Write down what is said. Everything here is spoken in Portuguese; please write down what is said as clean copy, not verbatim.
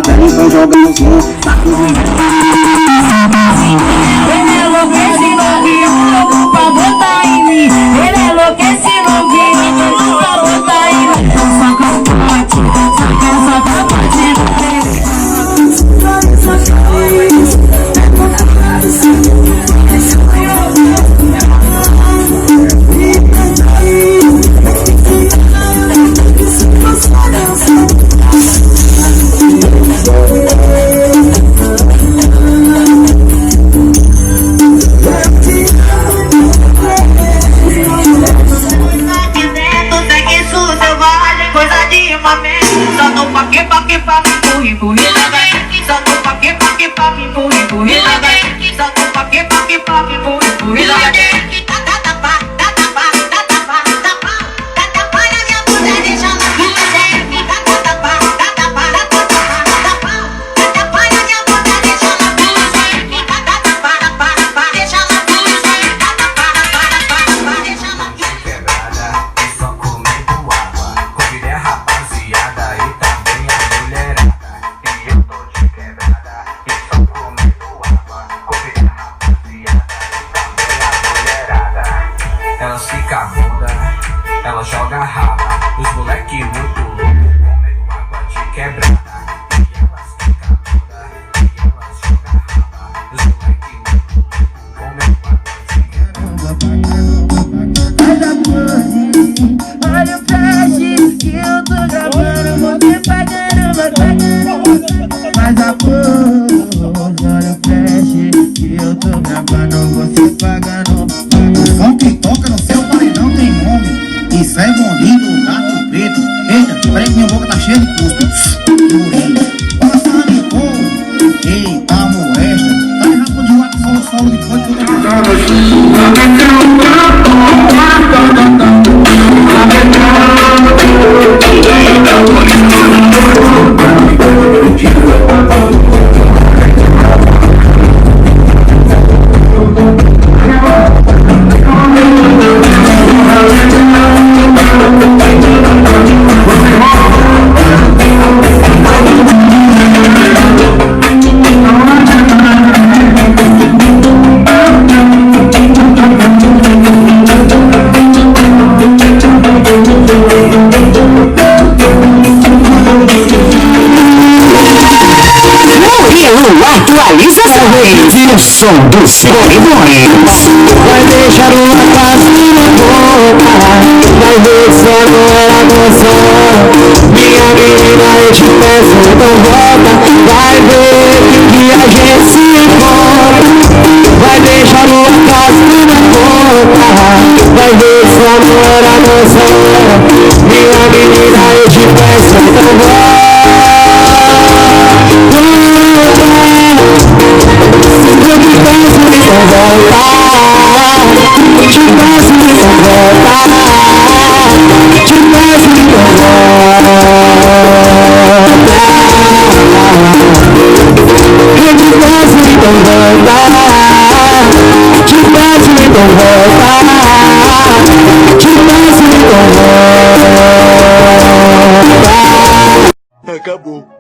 pele foi jogando som. Ele é louco, esse novinho, louco pra botar em mim. Ele é louco, esse novinho, louco pra botar em mim. Saca o pote, saca o pote. Só tô pra que pra me empurrir, só tô pra que pra me empurrir, só tô pra que pra me empurrir. Ela fica bunda, ela joga raba. Os moleque muito louco, comendo água de quebrada. E elas fica bunda, e elas joga raba. Os moleque muito louco, comendo água de quebrada. Olha o flash que eu tô gravando, você pagando. Faz a pose, olha o flash que eu tô gravando, você pagando. O som que toca no seu paredão tem nome. Isso é bonito, gato preto. Eita, peraí que minha boca tá cheia de cuspe. Jurei. Passando em cor. Eita, molesta. Tá errado de lado, solo depois de Atualizações. O som dos corredores. Vai deixar uma casa na boca. Vai ver se agora emoção. Minha menina, eu te peço, então volta. Vai ver que a gente se encontra. Vai deixar uma casa na boca. Vai ver se agora emoção. Minha menina, eu te peço, então volta. Acabou.